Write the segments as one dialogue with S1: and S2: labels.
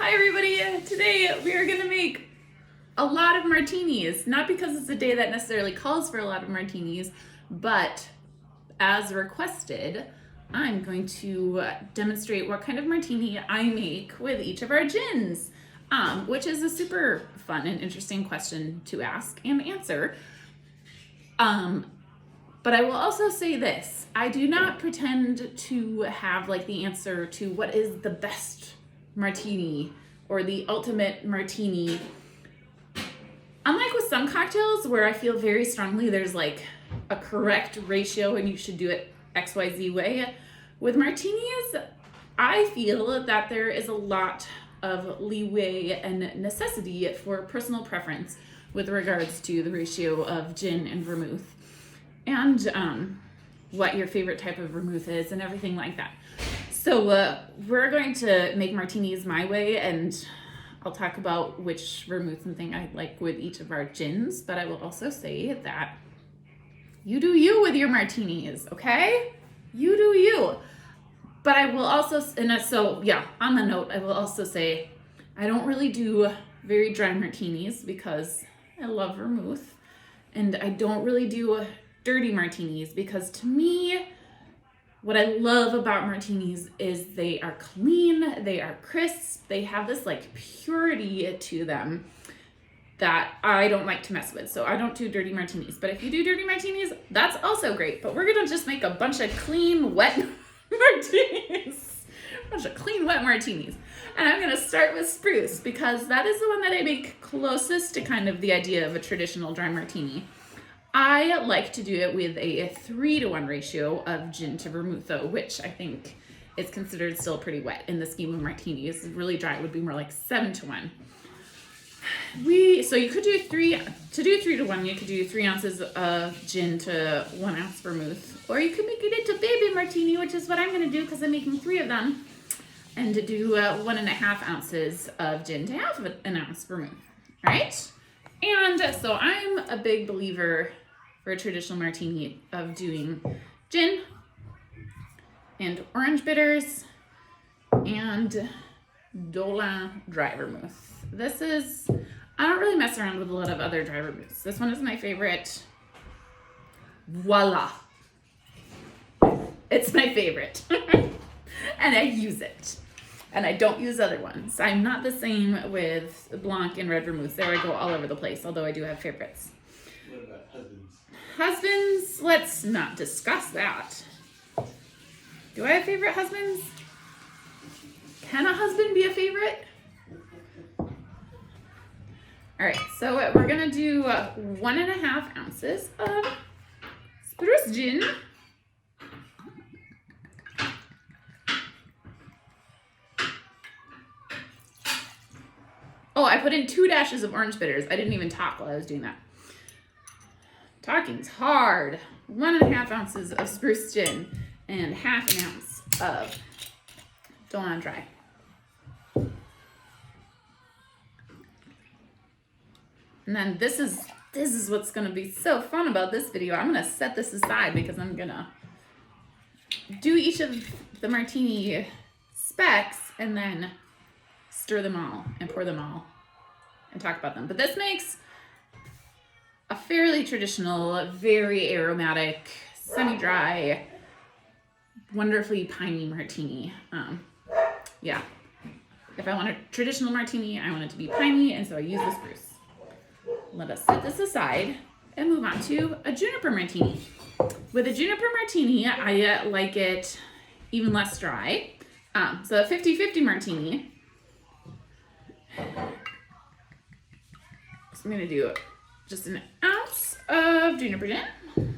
S1: Hi everybody, today we are gonna make a lot of martinis. Not because it's a day that necessarily calls for a lot of martinis, but as requested, I'm going to demonstrate what kind of martini I make with each of our gins, which is a super fun and interesting question to ask and answer. But I will also say this, I do not pretend to have like the answer to what is the best martini or the ultimate martini. Unlike with some cocktails where I feel very strongly there's like a correct ratio and you should do it XYZ way, with martinis, I feel that there is a lot of leeway and necessity for personal preference with regards to the ratio of gin and vermouth and what your favorite type of vermouth is and everything like that. So we're going to make martinis my way, and I'll talk about which vermouth and thing I like with each of our gins, but I will also say that you do you with your martinis, okay? You do you. But I will also, on the note, I will also say I don't really do very dry martinis because I love vermouth, and I don't really do dirty martinis because to me, what I love about martinis is they are clean, they are crisp, they have this like purity to them that I don't like to mess with. So I don't do dirty martinis. But if you do dirty martinis, that's also great. But we're gonna just make a bunch of clean, wet martinis. A bunch of clean, wet martinis. And I'm gonna start with Spruce because that is the one that I make closest to kind of the idea of a traditional dry martini. I like to do it with a 3-to-1 ratio of gin to vermouth, though, which I think is considered still pretty wet in the scheme of martinis. Really dry, it would be more like 7-to-1. So you could do 3-to-1, you could do 3 ounces of gin to 1 ounce vermouth, or you could make it into baby martini, which is what I'm going to do because I'm making 3 of them, and to do 1.5 ounces of gin to half of an ounce vermouth, right? And so I'm a big believer for a traditional martini of doing gin and orange bitters and Dolin dry vermouth. I don't really mess around with a lot of other dry vermouths. This one is my favorite. Voila. It's my favorite. And I use it. And I don't use other ones. I'm not the same with Blanc and red vermouth. There I go all over the place, although I do have favorites.
S2: What about husbands?
S1: Husbands, let's not discuss that. Do I have favorite husbands? Can a husband be a favorite? All right, so we're gonna do 1.5 ounces of Spruce Gin. Oh, I put in 2 dashes of orange bitters. I didn't even talk while I was doing that. Talking's hard. 1.5 ounces of Spruce Gin and 1/2 ounce of Dolin Dry. And then this is what's gonna be so fun about this video. I'm gonna set this aside because I'm gonna do each of the martini specs and then stir them all and pour them all and talk about them. But this makes a fairly traditional, very aromatic, semi-dry, wonderfully piney martini. Yeah. If I want a traditional martini, I want it to be piney, and so I use the Spruce. Let us set this aside and move on to a Juniper martini. With a Juniper martini, I like it even less dry. So a 50-50 martini. So I'm going to do just 1 ounce of Juniper Gin and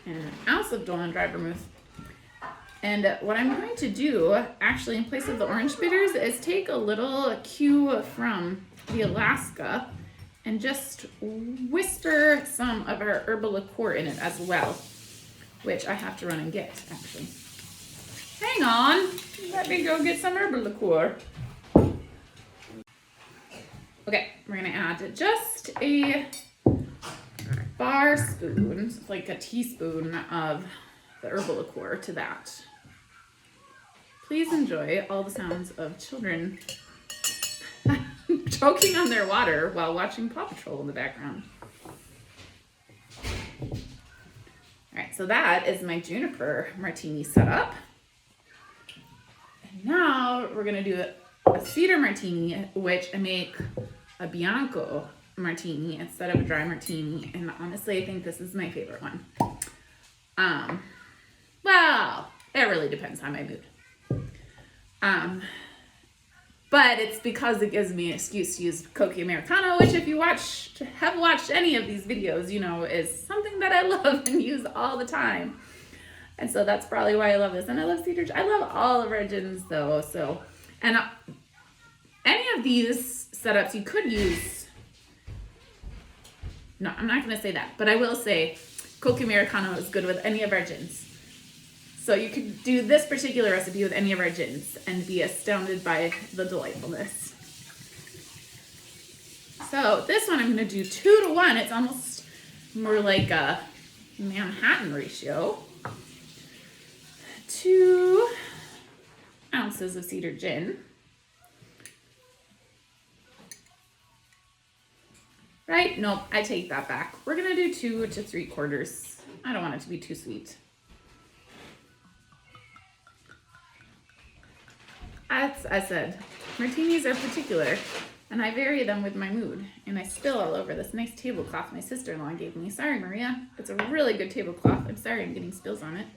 S1: 1 ounce of Dolin Dry Vermouth. And what I'm going to do, actually, in place of the orange bitters, is take a little cue from the Alaska and just whisper some of our Herbal Liqueur in it as well, which I have to run and get, actually. Hang on, let me go get some Herbal Liqueur. Okay, we're gonna add just a bar spoon, like a teaspoon of the Herbal Liqueur to that. Please enjoy all the sounds of children choking on their water while watching Paw Patrol in the background. All right, so that is my Juniper martini setup. And now we're gonna do a Cedar martini, which I make a Bianco martini instead of a dry martini. And honestly, I think this is my favorite one. Well, it really depends on my mood. But it's because it gives me an excuse to use Cocchi Americano, which if you have watched any of these videos, you know is something that I love and use all the time. And so that's probably why I love this. And I love Cedar. I love all of our gins though. So, and any of these setups you could use. No, I'm not going to say that, but I will say Cocchi Americano is good with any of our gins. So you could do this particular recipe with any of our gins and be astounded by the delightfulness. So this one I'm going to do 2 to 1. It's almost more like a Manhattan ratio. 2 ounces of Cedar Gin. Right? Nope, I take that back. We're going to do 2 to 3/4. I don't want it to be too sweet. As I said, martinis are particular, and I vary them with my mood. And I spill all over this nice tablecloth my sister-in-law gave me. Sorry, Maria. It's a really good tablecloth. I'm sorry I'm getting spills on it.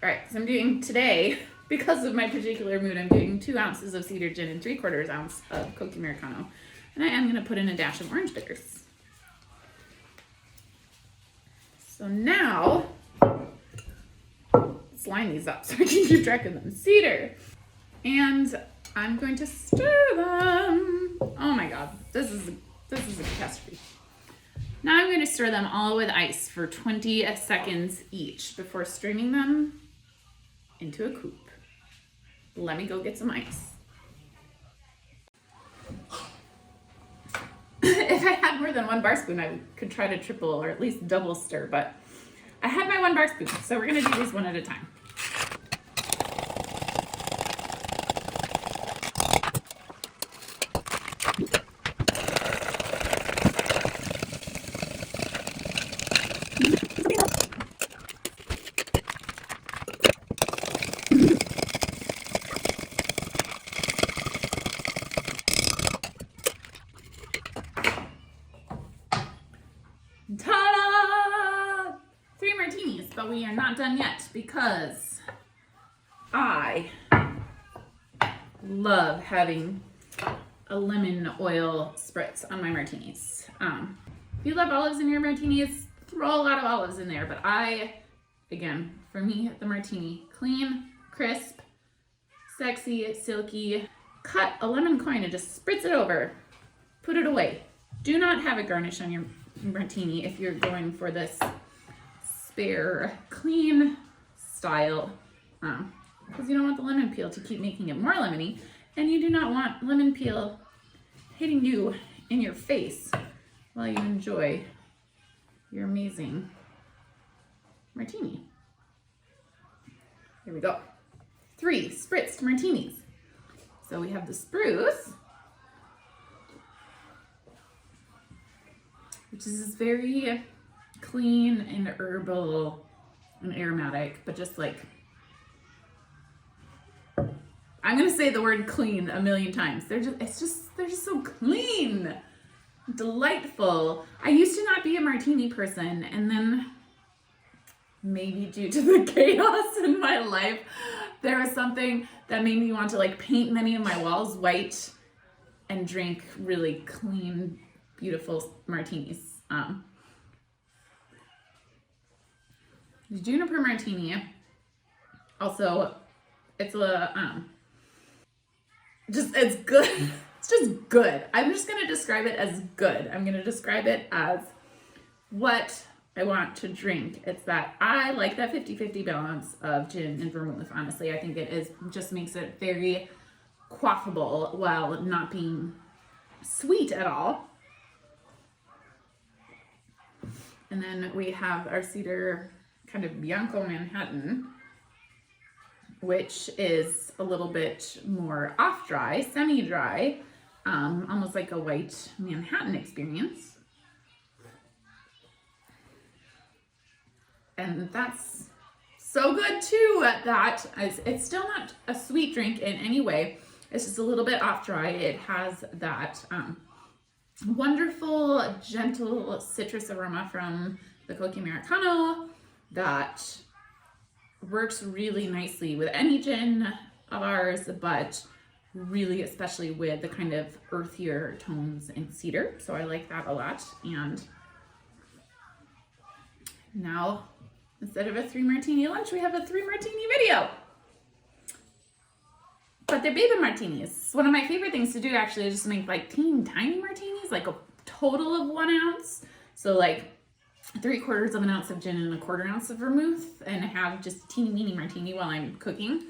S1: All right, so I'm doing today, because of my particular mood, I'm doing 2 ounces of Cedar Gin and 3/4 ounce of Cocchi Americano. And I am going to put in a dash of orange bitters. So now, let's line these up so I can keep track of them. Cedar. And I'm going to stir them. Oh my God, this is a catastrophe. Now I'm going to stir them all with ice for 20 seconds each before streaming them into a coupe. Let me go get some ice. If I had more than 1 bar spoon, I could try to triple or at least double stir, but I had my 1 bar spoon, so we're going to do these one at a time. Ta-da! 3 martinis, but we are not done yet because I love having a lemon oil spritz on my martinis. If you love olives in your martinis, throw a lot of olives in there, but again, for me, the martini, clean, crisp, sexy, silky. Cut a lemon coin and just spritz it over. Put it away. Do not have a garnish on your martini if you're going for this spare, clean style, because you don't want the lemon peel to keep making it more lemony, and you do not want lemon peel hitting you in your face while you enjoy your amazing martini. Here we go. 3 spritzed martinis. So we have the Spruce, which is very clean and herbal and aromatic, but just like, I'm gonna say the word clean a million times. They're just so clean, delightful. I used to not be a martini person, and then maybe due to the chaos in my life, there was something that made me want to like paint many of my walls white and drink really clean, beautiful martinis. The Juniper martini, also, it's it's good. It's just good. I'm just gonna describe it as good. I'm gonna describe it as what I want to drink. It's that I like that 50-50 balance of gin and vermouth. Honestly, I think just makes it very quaffable while not being sweet at all. And then we have our Cedar kind of Bianco Manhattan, which is a little bit more off-dry, semi-dry, almost like a white Manhattan experience. And that's so good too. It's still not a sweet drink in any way. It's just a little bit off-dry. It has that wonderful, gentle citrus aroma from the Cocchi Americano that works really nicely with any gin of ours, but really especially with the kind of earthier tones in cedar. So I like that a lot. And now, instead of a 3 martini lunch, we have a 3 martini video. But they're baby martinis. One of my favorite things to do actually is just make like tiny martinis, like a total of 1 ounce. So like 3/4 of an ounce of gin and 1/4 ounce of vermouth, and have just a teeny weeny martini while I'm cooking.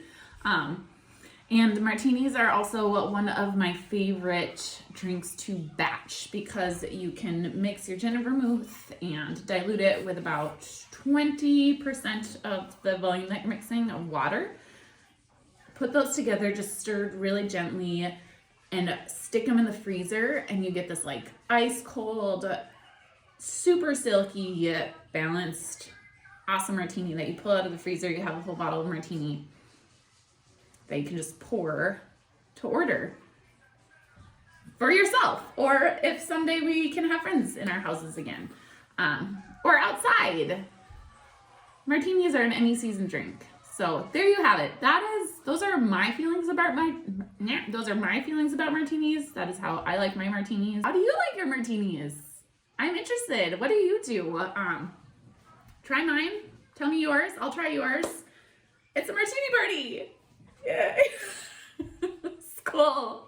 S1: And martinis are also one of my favorite drinks to batch, because you can mix your gin and vermouth and dilute it with about 20% of the volume that you're mixing of water. Put those together, just stirred really gently, and stick them in the freezer, and you get this like ice cold, super silky, balanced, awesome martini that you pull out of the freezer. You have a whole bottle of martini that you can just pour to order for yourself, or if someday we can have friends in our houses again, or outside. Martinis are an any season drink. So there you have it. Those are my feelings about martinis. That is how I like my martinis. How do you like your martinis? I'm interested. What do you do? Try mine. Tell me yours. I'll try yours. It's a martini party. Yay. It's cool.